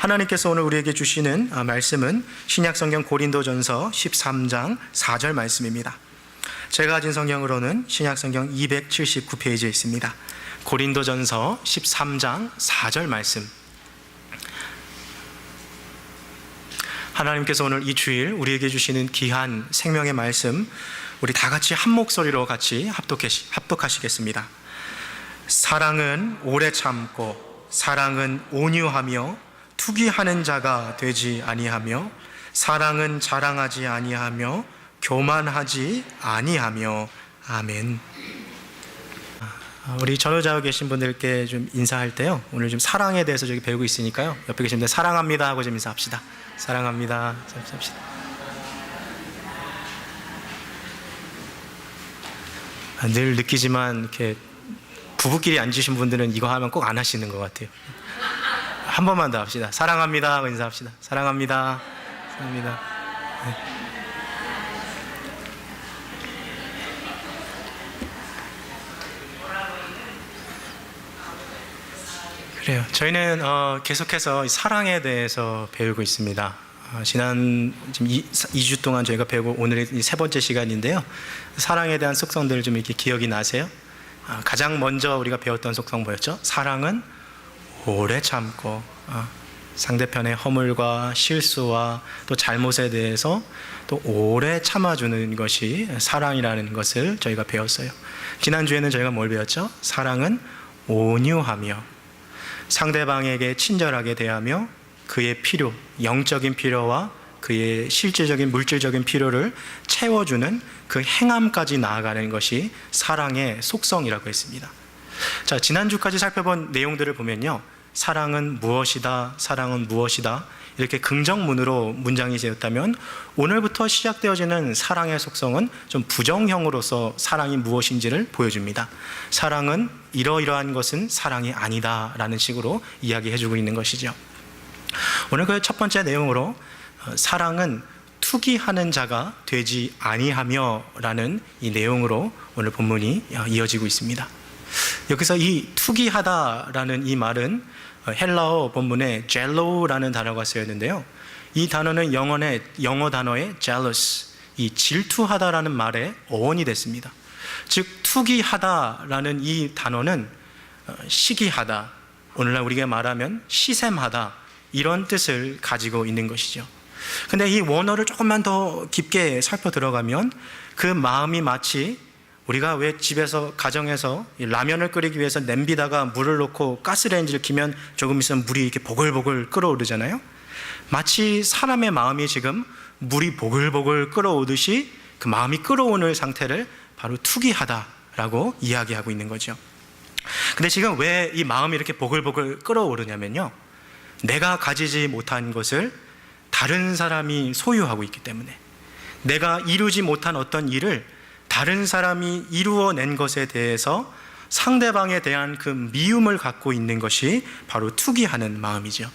하나님께서 오늘 우리에게 주시는 말씀은 신약성경 고린도전서 13장 4절 말씀입니다. 제가 가진 성경으로는 신약성경 279페이지에 있습니다. 고린도전서 13장 4절 말씀. 하나님께서 오늘 이 주일 우리에게 주시는 귀한 생명의 말씀, 우리 다 같이 한 목소리로 같이 합독하시겠습니다. 사랑은 오래 참고 사랑은 온유하며 투기하는 자가 되지 아니하며 사랑은 자랑하지 아니하며 교만하지 아니하며. 아멘. 우리 전후좌우 계신 분들께 좀 인사할 때요, 오늘 좀 사랑에 대해서 저기 배우고 있으니까요, 옆에 계신 분들 사랑합니다 하고 좀 인사합시다. 사랑합니다. 합시다. 늘 느끼지만 이렇게 부부끼리 앉으신 분들은 이거 하면 꼭 안 하시는 것 같아요. 한 번만 더 합시다. 사랑합니다 하고 인사합시다. 사랑합니다. 사랑합니다. 네. 그래요. 저희는 계속해서 사랑에 대해서 배우고 있습니다. 지난 지금 2주 동안 저희가 배우고 오늘이 세 번째 시간인데요. 사랑에 대한 속성들을 좀 이렇게 기억이 나세요? 가장 먼저 우리가 배웠던 속성 뭐였죠? 사랑은 오래 참고, 상대편의 허물과 실수와 또 잘못에 대해서 또 오래 참아주는 것이 사랑이라는 것을 저희가 배웠어요. 지난주에는 저희가 뭘 배웠죠? 사랑은 온유하며 상대방에게 친절하게 대하며 그의 필요, 영적인 필요와 그의 실질적인 물질적인 필요를 채워주는 그 행함까지 나아가는 것이 사랑의 속성이라고 했습니다. 자, 지난주까지 살펴본 내용들을 보면요, 사랑은 무엇이다, 사랑은 무엇이다, 이렇게 긍정문으로 문장이 되었다면 오늘부터 시작되어지는 사랑의 속성은 좀 부정형으로서 사랑이 무엇인지를 보여줍니다. 사랑은 이러이러한 것은 사랑이 아니다 라는 식으로 이야기해주고 있는 것이죠. 오늘 그 첫 번째 내용으로 사랑은 투기하는 자가 되지 아니하며 라는 이 내용으로 오늘 본문이 이어지고 있습니다. 여기서 이 투기하다라는 이 말은 헬라어 본문에 젤로라는 단어가 쓰였는데요, 이 단어는 영어 단어의 jealous, 이 질투하다라는 말의 어원이 됐습니다. 즉 투기하다라는 이 단어는 시기하다, 오늘날 우리가 말하면 시샘하다, 이런 뜻을 가지고 있는 것이죠. 근데 이 원어를 조금만 더 깊게 살펴 들어가면 그 마음이 마치 우리가 왜 집에서 가정에서 라면을 끓이기 위해서 냄비다가 물을 넣고 가스레인지를 키면 조금 있으면 물이 이렇게 보글보글 끓어오르잖아요. 마치 사람의 마음이 지금 물이 보글보글 끓어오듯이 그 마음이 끓어오는 상태를 바로 투기하다라고 이야기하고 있는 거죠. 근데 지금 왜 이 마음이 이렇게 보글보글 끓어오르냐면요, 내가 가지지 못한 것을 다른 사람이 소유하고 있기 때문에, 내가 이루지 못한 어떤 일을 다른 사람이 이루어낸 것에 대해서 상대방에 대한 그 미움을 갖고 있는 것이 바로 투기하는 마음이죠.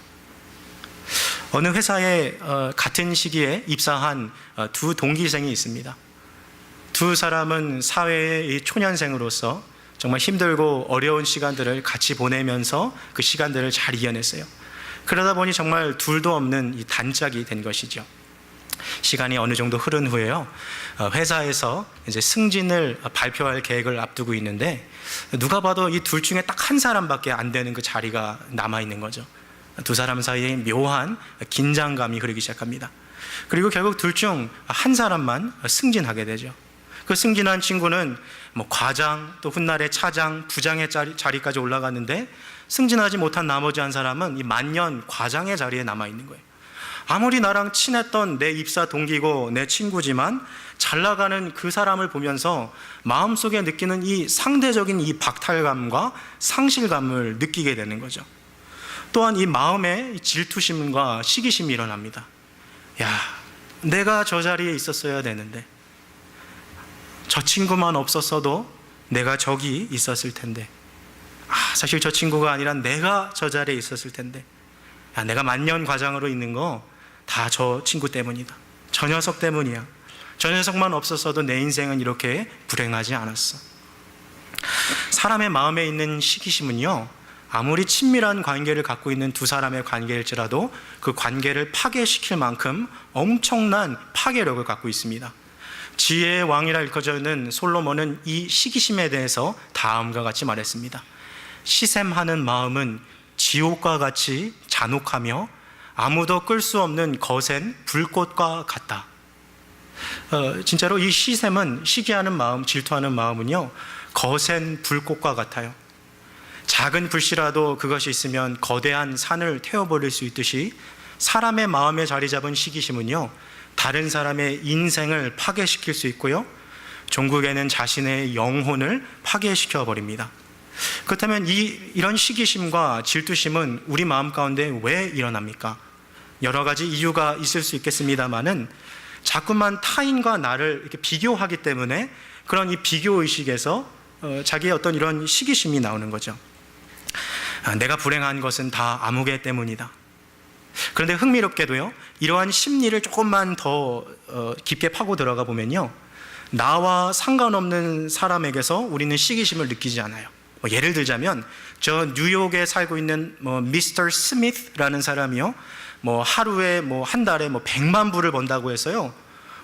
어느 회사에 같은 시기에 입사한 두 동기생이 있습니다. 두 사람은 사회의 초년생으로서 정말 힘들고 어려운 시간들을 같이 보내면서 그 시간들을 잘 이겨냈어요. 그러다 보니 정말 둘도 없는 이 단짝이 된 것이죠. 시간이 어느 정도 흐른 후에요, 회사에서 이제 승진을 발표할 계획을 앞두고 있는데 누가 봐도 이 둘 중에 딱 한 사람밖에 안 되는 그 자리가 남아 있는 거죠. 두 사람 사이에 묘한 긴장감이 흐르기 시작합니다. 그리고 결국 둘 중 한 사람만 승진하게 되죠. 그 승진한 친구는 뭐 과장, 또 훗날에 차장, 부장의 자리까지 올라갔는데 승진하지 못한 나머지 한 사람은 이 만년 과장의 자리에 남아 있는 거예요. 아무리 나랑 친했던 내 입사 동기고 내 친구지만 잘 나가는 그 사람을 보면서 마음속에 느끼는 이 상대적인 이 박탈감과 상실감을 느끼게 되는 거죠. 또한 이 마음에 질투심과 시기심이 일어납니다. 야, 내가 저 자리에 있었어야 되는데, 저 친구만 없었어도 내가 저기 있었을 텐데, 사실 저 친구가 아니라 내가 저 자리에 있었을 텐데, 야, 내가 만년 과장으로 있는 거 다 저 친구 때문이다. 저 녀석 때문이야. 저 녀석만 없었어도 내 인생은 이렇게 불행하지 않았어. 사람의 마음에 있는 시기심은요, 아무리 친밀한 관계를 갖고 있는 두 사람의 관계일지라도 그 관계를 파괴시킬 만큼 엄청난 파괴력을 갖고 있습니다. 지혜의 왕이라 일컬어져 있는 솔로몬은 이 시기심에 대해서 다음과 같이 말했습니다. 시샘하는 마음은 지옥과 같이 잔혹하며 아무도 끌 수 없는 거센 불꽃과 같다. 진짜로 이 시샘은, 시기하는 마음, 질투하는 마음은요, 거센 불꽃과 같아요. 작은 불씨라도 그것이 있으면 거대한 산을 태워버릴 수 있듯이 사람의 마음에 자리 잡은 시기심은요, 다른 사람의 인생을 파괴시킬 수 있고요, 종국에는 자신의 영혼을 파괴시켜 버립니다. 그렇다면 이런 시기심과 질투심은 우리 마음 가운데 왜 일어납니까? 여러 가지 이유가 있을 수 있겠습니다만은 자꾸만 타인과 나를 이렇게 비교하기 때문에 그런 이 비교의식에서 자기의 어떤 이런 시기심이 나오는 거죠. 내가 불행한 것은 다 아무개 때문이다. 그런데 흥미롭게도요, 이러한 심리를 조금만 더 깊게 파고 들어가 보면요, 나와 상관없는 사람에게서 우리는 시기심을 느끼지 않아요. 예를 들자면 저 뉴욕에 살고 있는 미스터 스미스라는 사람이요, 하루에 한 달에 100만 불을 번다고 해서요,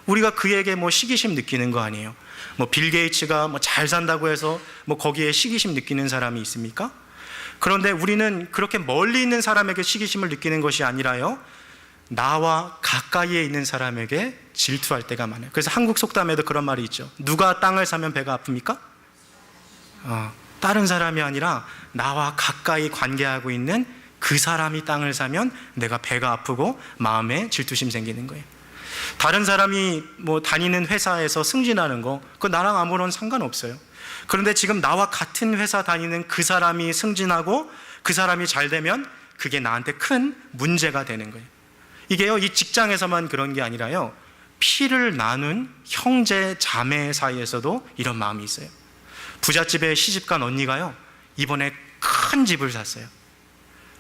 우리가 그에게 시기심 느끼는 거 아니에요. 빌 게이츠가 잘 산다고 해서 거기에 시기심 느끼는 사람이 있습니까? 그런데 우리는 그렇게 멀리 있는 사람에게 시기심을 느끼는 것이 아니라요, 나와 가까이에 있는 사람에게 질투할 때가 많아요. 그래서 한국 속담에도 그런 말이 있죠. 누가 땅을 사면 배가 아픕니까? 다른 사람이 아니라 나와 가까이 관계하고 있는 그 사람이 땅을 사면 내가 배가 아프고 마음에 질투심 생기는 거예요. 다른 사람이 다니는 회사에서 승진하는 거, 그거 나랑 아무런 상관없어요. 그런데 지금 나와 같은 회사 다니는 그 사람이 승진하고 그 사람이 잘 되면 그게 나한테 큰 문제가 되는 거예요. 이게요, 이 직장에서만 그런 게 아니라요, 피를 나눈 형제 자매 사이에서도 이런 마음이 있어요. 부잣집에 시집간 언니가요, 이번에 큰 집을 샀어요.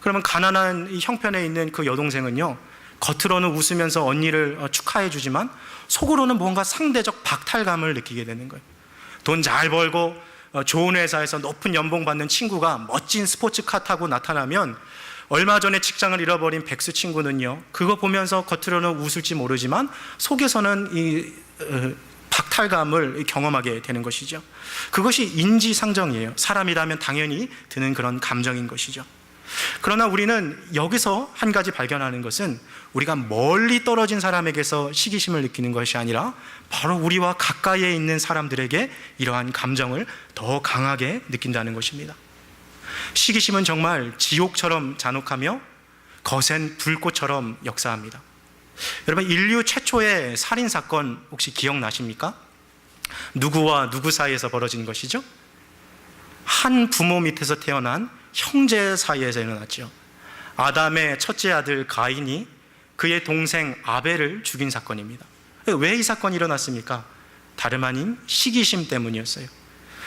그러면 가난한 이 형편에 있는 그 여동생은요, 겉으로는 웃으면서 언니를 축하해 주지만 속으로는 뭔가 상대적 박탈감을 느끼게 되는 거예요. 돈 잘 벌고 좋은 회사에서 높은 연봉 받는 친구가 멋진 스포츠카 타고 나타나면 얼마 전에 직장을 잃어버린 백수 친구는요, 그거 보면서 겉으로는 웃을지 모르지만 속에서는 이 박탈감을 경험하게 되는 것이죠. 그것이 인지상정이에요. 사람이라면 당연히 드는 그런 감정인 것이죠. 그러나 우리는 여기서 한 가지 발견하는 것은 우리가 멀리 떨어진 사람에게서 시기심을 느끼는 것이 아니라 바로 우리와 가까이에 있는 사람들에게 이러한 감정을 더 강하게 느낀다는 것입니다. 시기심은 정말 지옥처럼 잔혹하며 거센 불꽃처럼 역사합니다. 여러분, 인류 최초의 살인사건 혹시 기억나십니까? 누구와 누구 사이에서 벌어진 것이죠? 한 부모 밑에서 태어난 형제 사이에서 일어났죠. 아담의 첫째 아들 가인이 그의 동생 아벨을 죽인 사건입니다. 왜 이 사건이 일어났습니까? 다름 아닌 시기심 때문이었어요.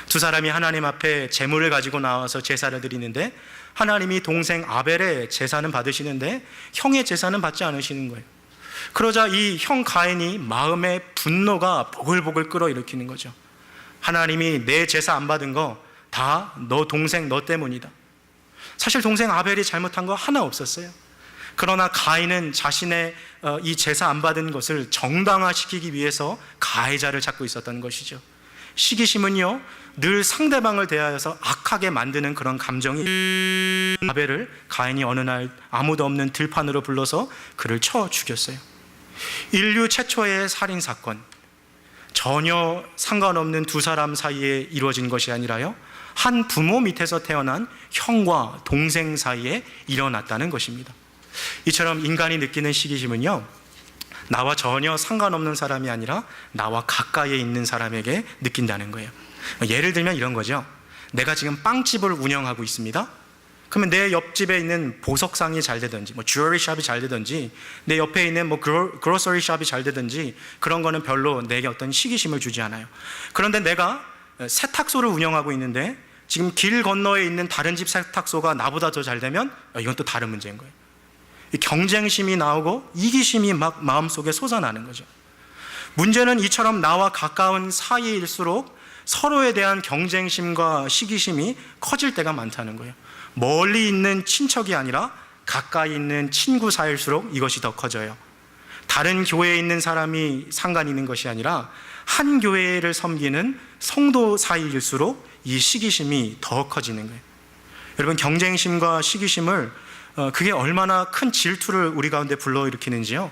두 사람이 하나님 앞에 제물을 가지고 나와서 제사를 드리는데 하나님이 동생 아벨의 제사는 받으시는데 형의 제사는 받지 않으시는 거예요. 그러자 이 형 가인이 마음의 분노가 보글보글 끌어일으키는 거죠. 하나님이 내 제사 안 받은 거 다 너 동생 너 때문이다. 사실 동생 아벨이 잘못한 거 하나 없었어요. 그러나 가인은 자신의 이 제사 안 받은 것을 정당화시키기 위해서 가해자를 찾고 있었던 것이죠. 시기심은요, 늘 상대방을 대하여서 악하게 만드는 그런 감정이, 아벨을 가인이 어느 날 아무도 없는 들판으로 불러서 그를 쳐 죽였어요. 인류 최초의 살인사건, 전혀 상관없는 두 사람 사이에 이루어진 것이 아니라요, 한 부모 밑에서 태어난 형과 동생 사이에 일어났다는 것입니다. 이처럼 인간이 느끼는 시기심은요, 나와 전혀 상관없는 사람이 아니라 나와 가까이에 있는 사람에게 느낀다는 거예요. 예를 들면 이런 거죠. 내가 지금 빵집을 운영하고 있습니다. 그러면 내 옆집에 있는 보석상이 잘 되든지 주얼리 샵이 잘 되든지 내 옆에 있는 그로서리 샵이 잘 되든지 그런 거는 별로 내게 어떤 시기심을 주지 않아요. 그런데 내가 세탁소를 운영하고 있는데 지금 길 건너에 있는 다른 집 세탁소가 나보다 더 잘 되면 이건 또 다른 문제인 거예요. 경쟁심이 나오고 이기심이 막 마음속에 솟아나는 거죠. 문제는 이처럼 나와 가까운 사이일수록 서로에 대한 경쟁심과 시기심이 커질 때가 많다는 거예요. 멀리 있는 친척이 아니라 가까이 있는 친구 사이일수록 이것이 더 커져요. 다른 교회에 있는 사람이 상관 있는 것이 아니라 한 교회를 섬기는 성도 사이일수록 이 시기심이 더 커지는 거예요. 여러분, 경쟁심과 시기심을 그게 얼마나 큰 질투를 우리 가운데 불러일으키는지요.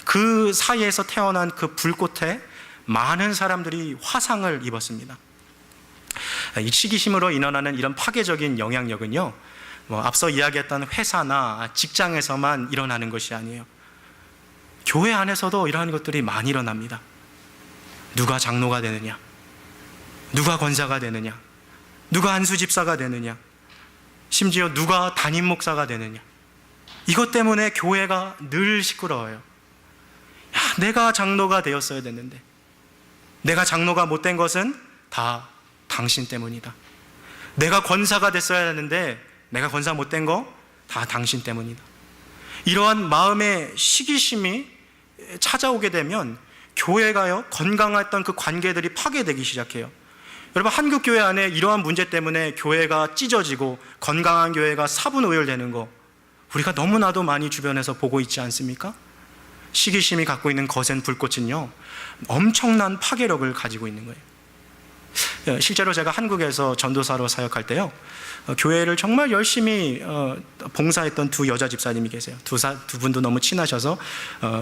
그 사이에서 태어난 그 불꽃에 많은 사람들이 화상을 입었습니다. 이 시기심으로 일어나는 이런 파괴적인 영향력은요, 앞서 이야기했던 회사나 직장에서만 일어나는 것이 아니에요. 교회 안에서도 이러한 것들이 많이 일어납니다. 누가 장로가 되느냐, 누가 권사가 되느냐, 누가 안수집사가 되느냐, 심지어 누가 담임 목사가 되느냐, 이것 때문에 교회가 늘 시끄러워요. 야, 내가 장로가 되었어야 됐는데, 내가 장로가 못된 것은 다 당신 때문이다. 내가 권사가 됐어야 했는데 내가 권사 못된 거 다 당신 때문이다. 이러한 마음의 시기심이 찾아오게 되면 교회가요, 건강했던 그 관계들이 파괴되기 시작해요. 여러분, 한국 교회 안에 이러한 문제 때문에 교회가 찢어지고 건강한 교회가 사분오열되는 거 우리가 너무나도 많이 주변에서 보고 있지 않습니까? 시기심이 갖고 있는 거센 불꽃은요, 엄청난 파괴력을 가지고 있는 거예요. 실제로 제가 한국에서 전도사로 사역할 때요, 교회를 정말 열심히 봉사했던 두 여자 집사님이 계세요. 두 분도 너무 친하셔서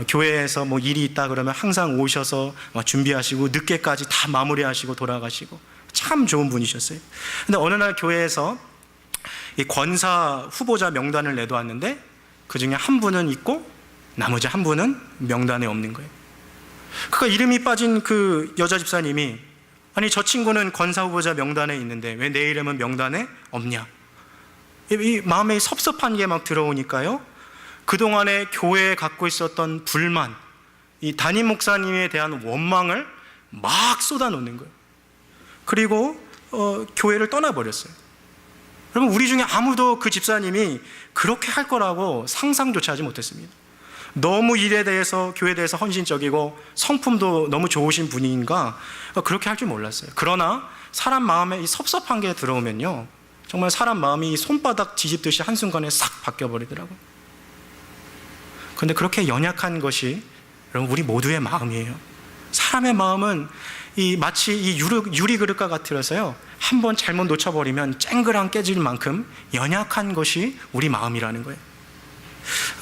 교회에서 뭐 일이 있다 그러면 항상 오셔서 준비하시고 늦게까지 다 마무리하시고 돌아가시고 참 좋은 분이셨어요. 근데 어느 날 교회에서 이 권사 후보자 명단을 내놓았는데 그 중에 한 분은 있고 나머지 한 분은 명단에 없는 거예요. 그러니까 이름이 빠진 그 여자 집사님이, 아니 저 친구는 권사 후보자 명단에 있는데 왜 내 이름은 명단에 없냐, 이 마음에 섭섭한 게 막 들어오니까요, 그동안에 교회에 갖고 있었던 불만, 이 담임 목사님에 대한 원망을 막 쏟아놓는 거예요. 그리고 교회를 떠나버렸어요. 여러분, 우리 중에 아무도 그 집사님이 그렇게 할 거라고 상상조차 하지 못했습니다. 너무 일에 대해서, 교회에 대해서 헌신적이고 성품도 너무 좋으신 분인가 그렇게 할 줄 몰랐어요. 그러나 사람 마음에 이 섭섭한 게 들어오면요, 정말 사람 마음이 손바닥 뒤집듯이 한순간에 싹 바뀌어버리더라고요. 그런데 그렇게 연약한 것이 여러분 우리 모두의 마음이에요. 사람의 마음은 마치 이 유리 그릇과 같아서요, 한번 잘못 놓쳐버리면 쨍그랑 깨질 만큼 연약한 것이 우리 마음이라는 거예요.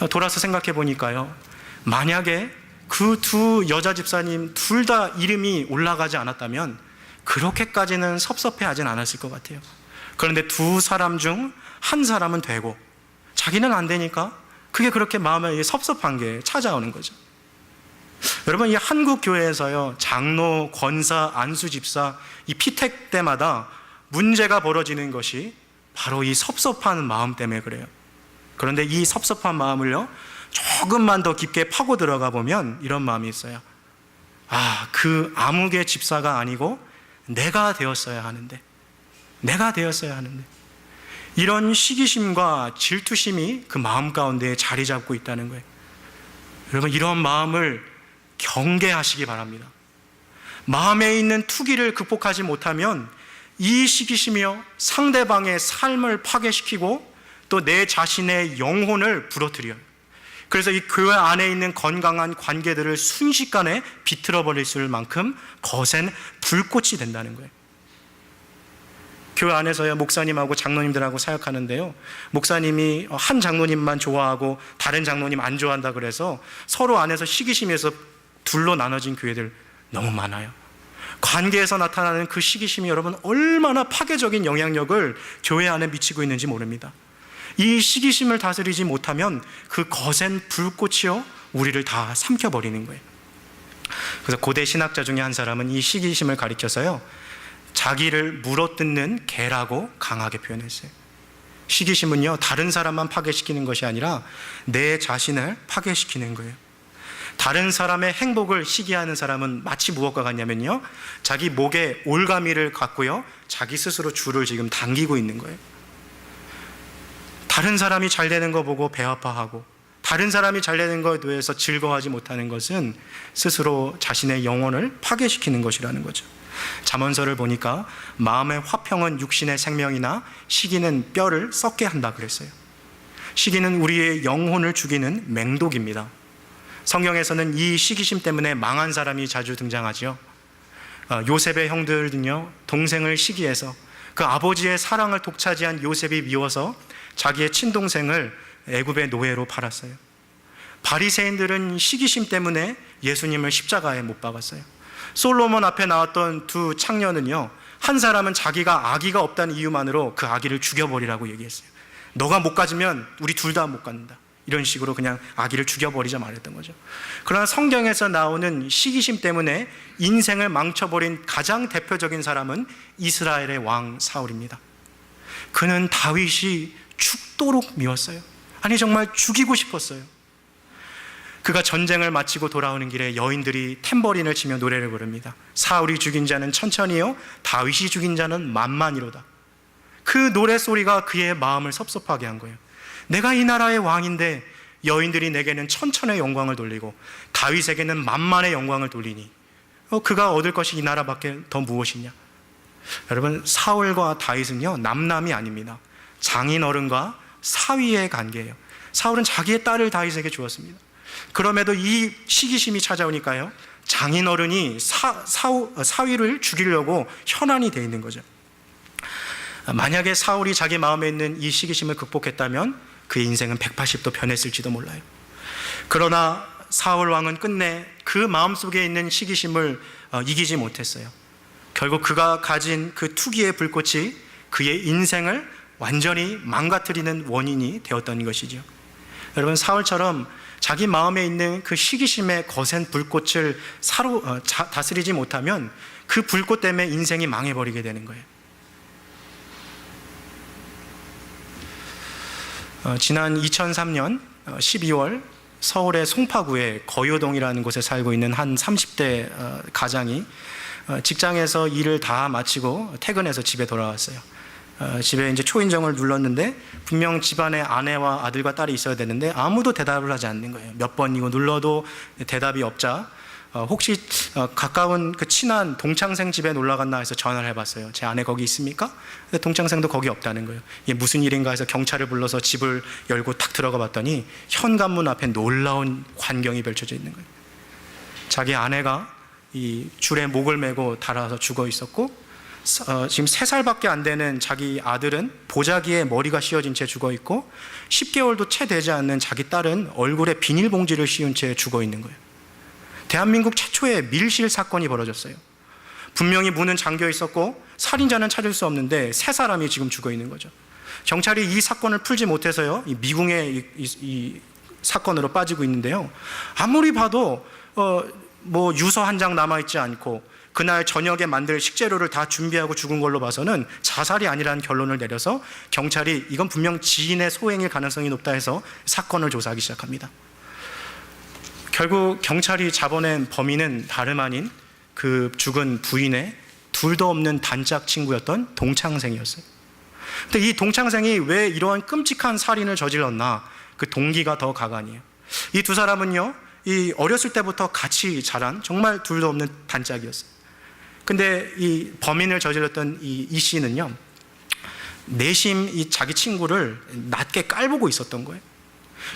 돌아서 생각해 보니까요, 만약에 그 두 여자 집사님 둘 다 이름이 올라가지 않았다면 그렇게까지는 섭섭해하진 않았을 것 같아요. 그런데 두 사람 중 한 사람은 되고 자기는 안 되니까 그게 그렇게 마음에 섭섭한 게 찾아오는 거죠. 여러분, 이 한국 교회에서요, 장로, 권사, 안수집사 이 피택 때마다 문제가 벌어지는 것이 바로 이 섭섭한 마음 때문에 그래요. 그런데 이 섭섭한 마음을요, 조금만 더 깊게 파고 들어가 보면 이런 마음이 있어요. 아, 그 아무개 집사가 아니고 내가 되었어야 하는데, 내가 되었어야 하는데. 이런 시기심과 질투심이 그 마음 가운데 자리 잡고 있다는 거예요. 여러분, 이런 마음을 경계하시기 바랍니다. 마음에 있는 투기를 극복하지 못하면 이 시기심이요, 상대방의 삶을 파괴시키고 또 내 자신의 영혼을 부러뜨려요. 그래서 이 교회 안에 있는 건강한 관계들을 순식간에 비틀어 버릴 만큼 거센 불꽃이 된다는 거예요. 교회 안에서요, 목사님하고 장로님들하고 사역하는데요, 목사님이 한 장로님만 좋아하고 다른 장로님 안 좋아한다 그래서 서로 안에서 시기심에서 둘로 나눠진 교회들 너무 많아요. 관계에서 나타나는 그 시기심이 여러분 얼마나 파괴적인 영향력을 교회 안에 미치고 있는지 모릅니다. 이 시기심을 다스리지 못하면 그 거센 불꽃이요, 우리를 다 삼켜버리는 거예요. 그래서 고대 신학자 중에 한 사람은 이 시기심을 가리켜서요, 자기를 물어뜯는 개라고 강하게 표현했어요. 시기심은요, 다른 사람만 파괴시키는 것이 아니라 내 자신을 파괴시키는 거예요. 다른 사람의 행복을 시기하는 사람은 마치 무엇과 같냐면요, 자기 목에 올가미를 갖고요, 자기 스스로 줄을 지금 당기고 있는 거예요. 다른 사람이 잘 되는 거 보고 배 아파하고, 다른 사람이 잘 되는 것에 대해서 즐거워하지 못하는 것은 스스로 자신의 영혼을 파괴시키는 것이라는 거죠. 잠언서를 보니까 마음의 화평은 육신의 생명이나 시기는 뼈를 썩게 한다 그랬어요. 시기는 우리의 영혼을 죽이는 맹독입니다. 성경에서는 이 시기심 때문에 망한 사람이 자주 등장하죠. 요셉의 형들은요, 동생을 시기해서 그 아버지의 사랑을 독차지한 요셉이 미워서 자기의 친동생을 애굽의 노예로 팔았어요. 바리새인들은 시기심 때문에 예수님을 십자가에 못 박았어요. 솔로몬 앞에 나왔던 두 창녀는요, 한 사람은 자기가 아기가 없다는 이유만으로 그 아기를 죽여버리라고 얘기했어요. 너가 못 가지면 우리 둘 다 못 갖는다, 이런 식으로 그냥 아기를 죽여버리자 말했던 거죠. 그러나 성경에서 나오는 시기심 때문에 인생을 망쳐버린 가장 대표적인 사람은 이스라엘의 왕 사울입니다. 그는 다윗이 죽도록 미웠어요. 아니, 정말 죽이고 싶었어요. 그가 전쟁을 마치고 돌아오는 길에 여인들이 탬버린을 치며 노래를 부릅니다. 사울이 죽인 자는 천천히요, 다윗이 죽인 자는 만만이로다. 그 노래소리가 그의 마음을 섭섭하게 한 거예요. 내가 이 나라의 왕인데 여인들이 내게는 천천의 영광을 돌리고 다윗에게는 만만의 영광을 돌리니 그가 얻을 것이 이 나라밖에 더 무엇이냐. 여러분, 사울과 다윗은요, 남남이 아닙니다. 장인어른과 사위의 관계예요. 사울은 자기의 딸을 다윗에게 주었습니다. 그럼에도 이 시기심이 찾아오니까요, 장인어른이 사위를 죽이려고 현안이 되어 있는 거죠. 만약에 사울이 자기 마음에 있는 이 시기심을 극복했다면 그의 인생은 180도 변했을지도 몰라요. 그러나 사울 왕은 끝내 그 마음속에 있는 시기심을 이기지 못했어요. 결국 그가 가진 그 투기의 불꽃이 그의 인생을 완전히 망가뜨리는 원인이 되었던 것이죠. 여러분, 사울처럼 자기 마음에 있는 그 시기심의 거센 불꽃을 다스리지 못하면 그 불꽃 때문에 인생이 망해버리게 되는 거예요. 지난 2003년 12월 서울의 송파구의 거요동이라는 곳에 살고 있는 한 30대 가장이 직장에서 일을 다 마치고 퇴근해서 집에 돌아왔어요. 집에 이제 초인종을 눌렀는데 분명 집안에 아내와 아들과 딸이 있어야 되는데 아무도 대답을 하지 않는 거예요. 몇 번이고 눌러도 대답이 없자 혹시 가까운 그 친한 동창생 집에 놀러 갔나 해서 전화를 해봤어요. 제 아내 거기 있습니까? 근데 동창생도 거기 없다는 거예요. 이게 무슨 일인가 해서 경찰을 불러서 집을 열고 탁 들어가 봤더니 현관문 앞에 놀라운 광경이 펼쳐져 있는 거예요. 자기 아내가 이 줄에 목을 메고 달아서 죽어 있었고, 지금 3살밖에 안 되는 자기 아들은 보자기에 머리가 씌워진 채 죽어 있고, 10개월도 채 되지 않는 자기 딸은 얼굴에 비닐봉지를 씌운 채 죽어 있는 거예요. 대한민국 최초의 밀실 사건이 벌어졌어요. 분명히 문은 잠겨 있었고 살인자는 찾을 수 없는데 3사람이 지금 죽어 있는 거죠. 경찰이 이 사건을 풀지 못해서요, 이 미궁의 이 사건으로 빠지고 있는데요, 아무리 봐도 뭐 유서 한 장 남아있지 않고 그날 저녁에 만들 식재료를 다 준비하고 죽은 걸로 봐서는 자살이 아니라는 결론을 내려서 경찰이 이건 분명 지인의 소행일 가능성이 높다 해서 사건을 조사하기 시작합니다. 결국 경찰이 잡아낸 범인은 다름 아닌 그 죽은 부인의 둘도 없는 단짝 친구였던 동창생이었어요. 근데 이 동창생이 왜 이러한 끔찍한 살인을 저질렀나, 그 동기가 더 가관이에요. 이 두 사람은요, 이 어렸을 때부터 같이 자란 정말 둘도 없는 단짝이었어요. 근데 이 범인을 저질렀던 이 씨는요, 내심 이 자기 친구를 낮게 깔보고 있었던 거예요.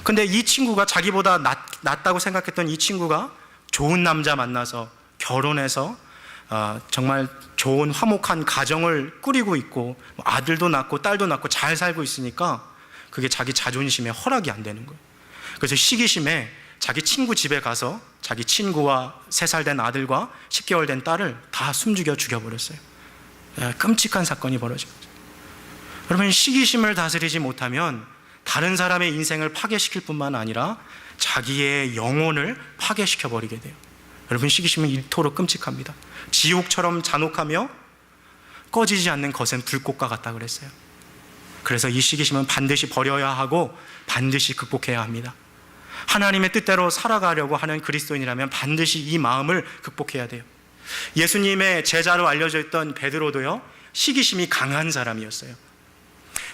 근데 이 친구가 자기보다 낫다고 생각했던 이 친구가 좋은 남자 만나서 결혼해서 정말 좋은 화목한 가정을 꾸리고 있고 아들도 낳고 딸도 낳고 잘 살고 있으니까 그게 자기 자존심에 허락이 안 되는 거예요. 그래서 시기심에 자기 친구 집에 가서 자기 친구와 3살 된 아들과 10개월 된 딸을 다 숨죽여 죽여버렸어요. 끔찍한 사건이 벌어진 거죠. 여러분, 시기심을 다스리지 못하면 다른 사람의 인생을 파괴시킬 뿐만 아니라 자기의 영혼을 파괴시켜버리게 돼요. 여러분, 시기심은 이토록 끔찍합니다. 지옥처럼 잔혹하며 꺼지지 않는 거센 불꽃과 같다 그랬어요. 그래서 이 시기심은 반드시 버려야 하고 반드시 극복해야 합니다. 하나님의 뜻대로 살아가려고 하는 그리스도인이라면 반드시 이 마음을 극복해야 돼요. 예수님의 제자로 알려져 있던 베드로도요, 시기심이 강한 사람이었어요.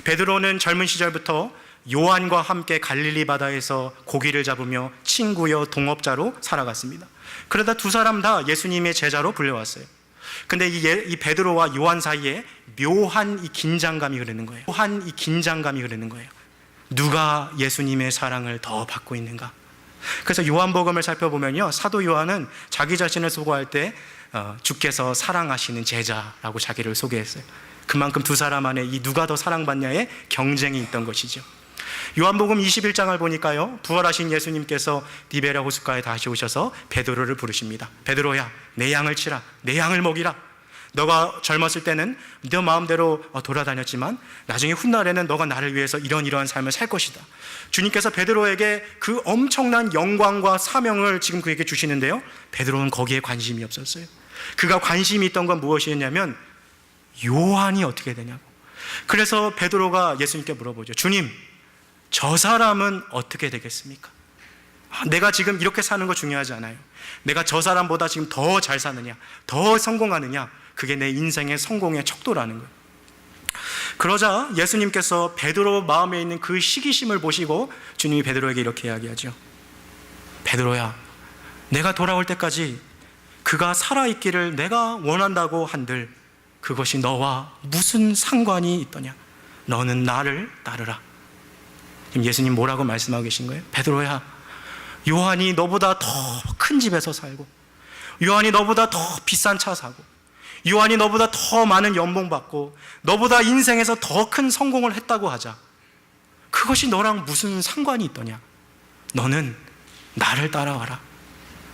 베드로는 젊은 시절부터 요한과 함께 갈릴리 바다에서 고기를 잡으며 친구여 동업자로 살아갔습니다. 그러다 두 사람 다 예수님의 제자로 불려왔어요. 근데 이 베드로와 요한 사이에 묘한 이 긴장감이 흐르는 거예요. 묘한 이 긴장감이 흐르는 거예요. 누가 예수님의 사랑을 더 받고 있는가? 그래서 요한복음을 살펴보면요, 사도 요한은 자기 자신을 소개할 때 주께서 사랑하시는 제자라고 자기를 소개했어요. 그만큼 두 사람 안에 이 누가 더 사랑받냐의 경쟁이 있던 것이죠. 요한복음 21장을 보니까요, 부활하신 예수님께서 디베랴 호숫가에 다시 오셔서 베드로를 부르십니다. 베드로야, 내 양을 치라, 내 양을 먹이라. 너가 젊었을 때는 네 마음대로 돌아다녔지만 나중에 훗날에는 너가 나를 위해서 이러한 삶을 살 것이다. 주님께서 베드로에게 그 엄청난 영광과 사명을 지금 그에게 주시는데요, 베드로는 거기에 관심이 없었어요. 그가 관심이 있던 건 무엇이었냐면 요한이 어떻게 되냐고. 그래서 베드로가 예수님께 물어보죠. 주님, 저 사람은 어떻게 되겠습니까? 내가 지금 이렇게 사는 거 중요하지 않아요. 내가 저 사람보다 지금 더 잘 사느냐, 더 성공하느냐, 그게 내 인생의 성공의 척도라는 거예요. 그러자 예수님께서 베드로 마음에 있는 그 시기심을 보시고 주님이 베드로에게 이렇게 이야기하죠. 베드로야, 내가 돌아올 때까지 그가 살아있기를 내가 원한다고 한들 그것이 너와 무슨 상관이 있더냐? 너는 나를 따르라. 지금 예수님 뭐라고 말씀하고 계신 거예요? 베드로야, 요한이 너보다 더 큰 집에서 살고, 요한이 너보다 더 비싼 차 사고, 요한이 너보다 더 많은 연봉 받고, 너보다 인생에서 더 큰 성공을 했다고 하자. 그것이 너랑 무슨 상관이 있더냐? 너는 나를 따라와라.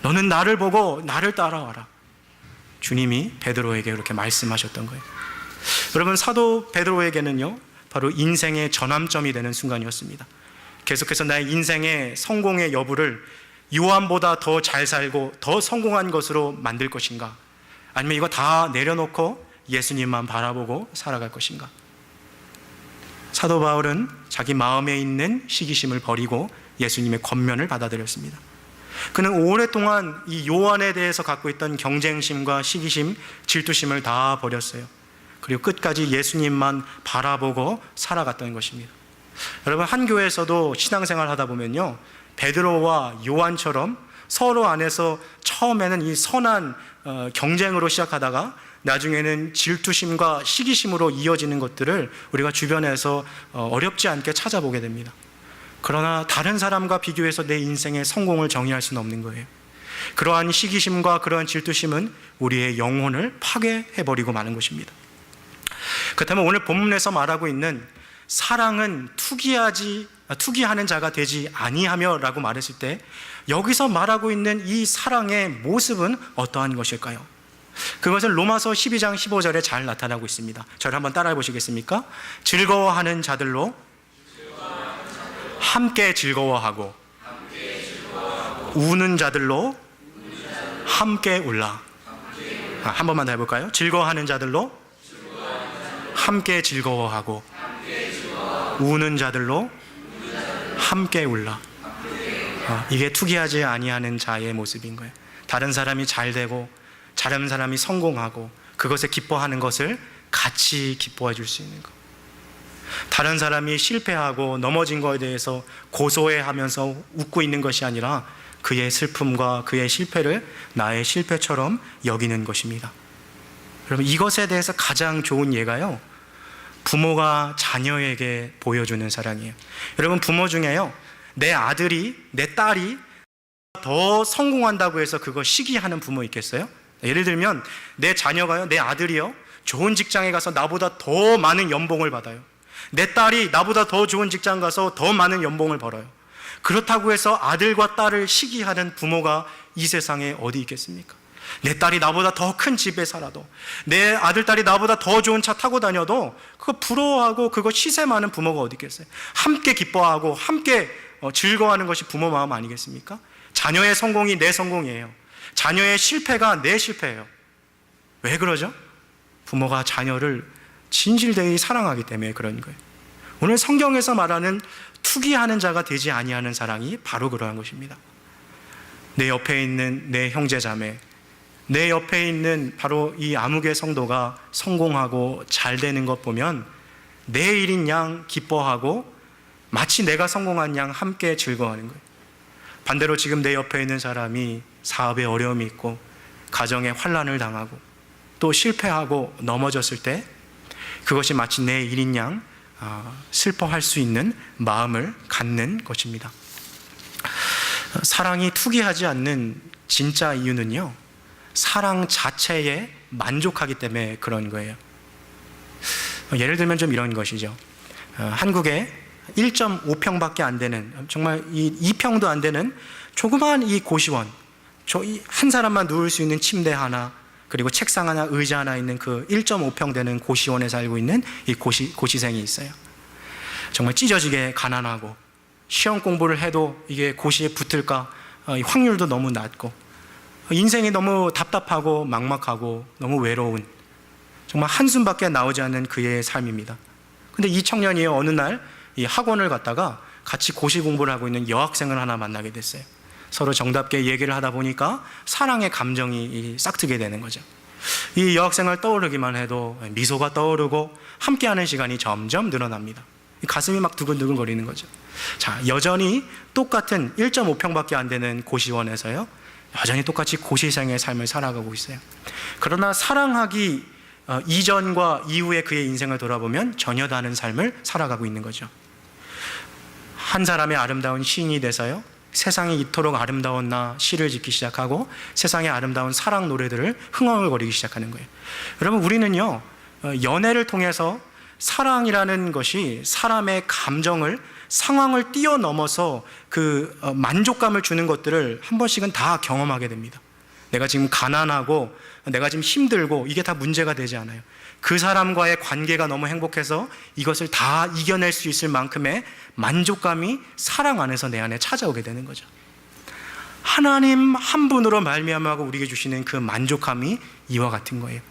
너는 나를 보고 나를 따라와라. 주님이 베드로에게 그렇게 말씀하셨던 거예요. 여러분, 사도 베드로에게는요, 바로 인생의 전환점이 되는 순간이었습니다. 계속해서 나의 인생의 성공의 여부를 요한보다 더 잘 살고 더 성공한 것으로 만들 것인가, 아니면 이거 다 내려놓고 예수님만 바라보고 살아갈 것인가. 사도 바울은 자기 마음에 있는 시기심을 버리고 예수님의 권면을 받아들였습니다. 그는 오랫동안 이 요한에 대해서 갖고 있던 경쟁심과 시기심, 질투심을 다 버렸어요. 그리고 끝까지 예수님만 바라보고 살아갔던 것입니다. 여러분, 한 교회에서도 신앙생활 하다 보면요, 베드로와 요한처럼 서로 안에서 처음에는 이 선한 경쟁으로 시작하다가 나중에는 질투심과 시기심으로 이어지는 것들을 우리가 주변에서 어렵지 않게 찾아보게 됩니다. 그러나 다른 사람과 비교해서 내 인생의 성공을 정의할 수는 없는 거예요. 그러한 시기심과 그러한 질투심은 우리의 영혼을 파괴해버리고 마는 것입니다. 그렇다면 오늘 본문에서 말하고 있는 사랑은 투기하는 자가 되지 아니하며 라고 말했을 때, 여기서 말하고 있는 이 사랑의 모습은 어떠한 것일까요? 그것은 로마서 12장 15절에 잘 나타나고 있습니다. 저를 한번 따라해 보시겠습니까? 즐거워하는 자들로 함께 즐거워하고 우는 자들로 함께 울라. 한 번만 더 해볼까요? 즐거워하는 자들로 함께 즐거워하고 우는 자들로 함께 울라. 이게 투기하지 아니하는 자의 모습인 거예요. 다른 사람이 잘 되고 다른 사람이 성공하고 그것에 기뻐하는 것을 같이 기뻐해 줄 수 있는 것. 다른 사람이 실패하고 넘어진 것에 대해서 고소해하면서 웃고 있는 것이 아니라 그의 슬픔과 그의 실패를 나의 실패처럼 여기는 것입니다. 여러분, 이것에 대해서 가장 좋은 예가요, 부모가 자녀에게 보여주는 사랑이에요. 여러분, 부모 중에요, 내 아들이, 내 딸이 더 성공한다고 해서 그거 시기하는 부모 있겠어요? 예를 들면 내 자녀가요, 내 아들이요, 좋은 직장에 가서 나보다 더 많은 연봉을 받아요. 내 딸이 나보다 더 좋은 직장 가서 더 많은 연봉을 벌어요. 그렇다고 해서 아들과 딸을 시기하는 부모가 이 세상에 어디 있겠습니까? 내 딸이 나보다 더 큰 집에 살아도, 내 아들, 딸이 나보다 더 좋은 차 타고 다녀도 그거 부러워하고 그거 시샘하는 부모가 어디 있겠어요? 함께 기뻐하고 함께 즐거워하는 것이 부모 마음 아니겠습니까? 자녀의 성공이 내 성공이에요. 자녀의 실패가 내 실패예요. 왜 그러죠? 부모가 자녀를 진실되이 사랑하기 때문에 그런 거예요. 오늘 성경에서 말하는 투기하는 자가 되지 아니하는 사랑이 바로 그러한 것입니다. 내 옆에 있는 내 형제자매, 내 옆에 있는 바로 이 아무개 성도가 성공하고 잘 되는 것 보면 내 일인 양 기뻐하고 마치 내가 성공한 양 함께 즐거워하는 거예요. 반대로 지금 내 옆에 있는 사람이 사업에 어려움이 있고 가정에 환난을 당하고 또 실패하고 넘어졌을 때 그것이 마치 내 일인 양 슬퍼할 수 있는 마음을 갖는 것입니다. 사랑이 투기하지 않는 진짜 이유는요, 사랑 자체에 만족하기 때문에 그런 거예요. 예를 들면 좀 이런 것이죠. 한국에 1.5평밖에 안 되는, 정말 2평도 안 되는 조그마한 이 고시원, 한 사람만 누울 수 있는 침대 하나, 그리고 책상 하나, 의자 하나 있는 그 1.5평 되는 고시원에 살고 있는 이 고시생이 있어요. 정말 찢어지게 가난하고 시험 공부를 해도 이게 고시에 붙을까 확률도 너무 낮고 인생이 너무 답답하고 막막하고 너무 외로운, 정말 한숨밖에 나오지 않는 그의 삶입니다. 근데 이 청년이 어느 날 이 학원을 갔다가 같이 고시 공부를 하고 있는 여학생을 하나 만나게 됐어요. 서로 정답게 얘기를 하다 보니까 사랑의 감정이 싹트게 되는 거죠. 이 여학생을 떠오르기만 해도 미소가 떠오르고 함께하는 시간이 점점 늘어납니다. 가슴이 막 두근두근 거리는 거죠. 자, 여전히 똑같은 1.5평밖에 안 되는 고시원에서요, 여전히 똑같이 고시생의 삶을 살아가고 있어요. 그러나 사랑하기 이전과 이후의 그의 인생을 돌아보면 전혀 다른 삶을 살아가고 있는 거죠. 한 사람의 아름다운 시인이 돼서요, 세상이 이토록 아름다운 나 시를 짓기 시작하고 세상의 아름다운 사랑 노래들을 흥얼거리기 시작하는 거예요. 여러분, 우리는요, 연애를 통해서 사랑이라는 것이 사람의 감정을, 상황을 뛰어넘어서 그 만족감을 주는 것들을 한 번씩은 다 경험하게 됩니다. 내가 지금 가난하고 내가 지금 힘들고 이게 다 문제가 되지 않아요. 그 사람과의 관계가 너무 행복해서 이것을 다 이겨낼 수 있을 만큼의 만족감이 사랑 안에서 내 안에 찾아오게 되는 거죠. 하나님 한 분으로 말미암아 우리에게 주시는 그 만족감이 이와 같은 거예요.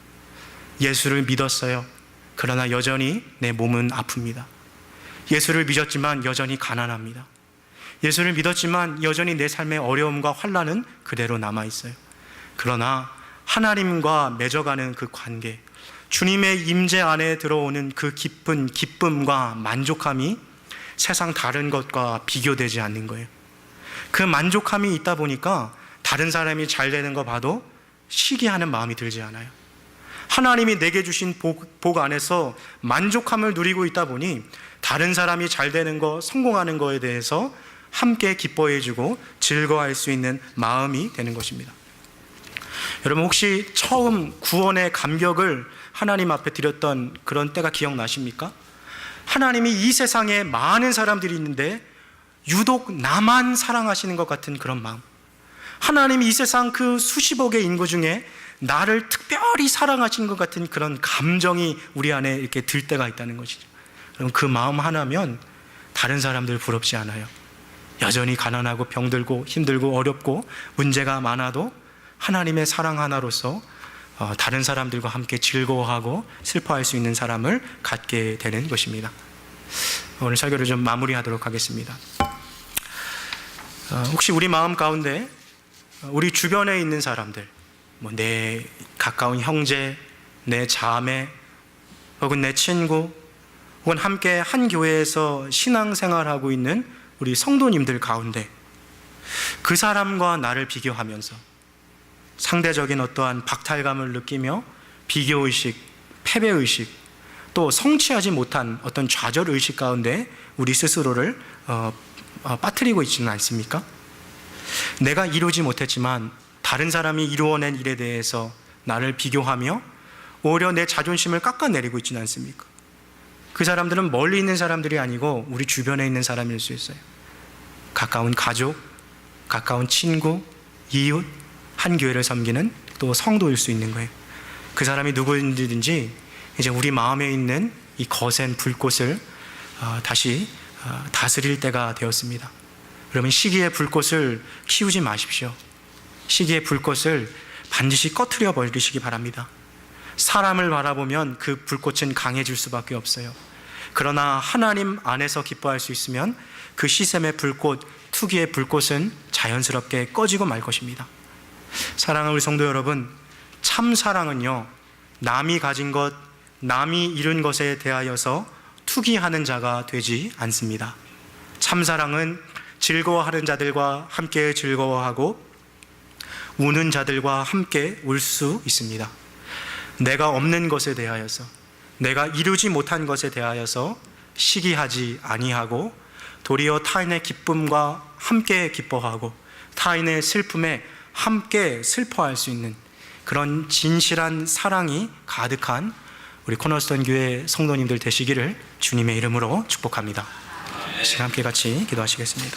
예수를 믿었어요. 그러나 여전히 내 몸은 아픕니다. 예수를 믿었지만 여전히 가난합니다. 예수를 믿었지만 여전히 내 삶의 어려움과 환난은 그대로 남아있어요. 그러나 하나님과 맺어가는 그 관계, 주님의 임재 안에 들어오는 그 깊은 기쁨과 만족함이 세상 다른 것과 비교되지 않는 거예요. 그 만족함이 있다 보니까 다른 사람이 잘 되는 거 봐도 시기하는 마음이 들지 않아요. 하나님이 내게 주신 복 안에서 만족함을 누리고 있다 보니 다른 사람이 잘 되는 거, 성공하는 거에 대해서 함께 기뻐해주고 즐거워할 수 있는 마음이 되는 것입니다. 여러분, 혹시 처음 구원의 감격을 하나님 앞에 드렸던 그런 때가 기억나십니까? 하나님이 이 세상에 많은 사람들이 있는데 유독 나만 사랑하시는 것 같은 그런 마음, 하나님이 이 세상 그 수십억의 인구 중에 나를 특별히 사랑하시는 것 같은 그런 감정이 우리 안에 이렇게 들 때가 있다는 것이죠. 그럼 그 마음 하나면 다른 사람들 부럽지 않아요. 여전히 가난하고 병들고 힘들고 어렵고 문제가 많아도 하나님의 사랑 하나로서 다른 사람들과 함께 즐거워하고 슬퍼할 수 있는 사람을 갖게 되는 것입니다. 오늘 설교를 좀 마무리하도록 하겠습니다. 혹시 우리 마음 가운데 우리 주변에 있는 사람들, 내 가까운 형제, 내 자매, 혹은 내 친구, 혹은 함께 한 교회에서 신앙생활하고 있는 우리 성도님들 가운데 그 사람과 나를 비교하면서 상대적인 어떠한 박탈감을 느끼며 비교의식, 패배의식, 또 성취하지 못한 어떤 좌절의식 가운데 우리 스스로를 빠뜨리고 있지는 않습니까? 내가 이루지 못했지만 다른 사람이 이루어낸 일에 대해서 나를 비교하며 오히려 내 자존심을 깎아내리고 있지는 않습니까? 그 사람들은 멀리 있는 사람들이 아니고 우리 주변에 있는 사람일 수 있어요. 가까운 가족, 가까운 친구, 이웃, 한 교회를 섬기는 또 성도일 수 있는 거예요. 그 사람이 누구든지 이제 우리 마음에 있는 이 거센 불꽃을 다시 다스릴 때가 되었습니다. 그러면 시기의 불꽃을 키우지 마십시오. 시기의 불꽃을 반드시 꺼트려 버리시기 바랍니다. 사람을 바라보면 그 불꽃은 강해질 수밖에 없어요. 그러나 하나님 안에서 기뻐할 수 있으면 그 시샘의 불꽃, 투기의 불꽃은 자연스럽게 꺼지고 말 것입니다. 사랑하는 우리 성도 여러분, 참 사랑은요, 남이 가진 것, 남이 이룬 것에 대하여서 투기하는 자가 되지 않습니다. 참 사랑은 즐거워하는 자들과 함께 즐거워하고 우는 자들과 함께 울 수 있습니다. 내가 없는 것에 대하여서, 내가 이루지 못한 것에 대하여서 시기하지 아니하고 도리어 타인의 기쁨과 함께 기뻐하고 타인의 슬픔에 함께 슬퍼할 수 있는 그런 진실한 사랑이 가득한 우리 코너스톤 교회 성도님들 되시기를 주님의 이름으로 축복합니다. 시간 함께 같이 기도하시겠습니다.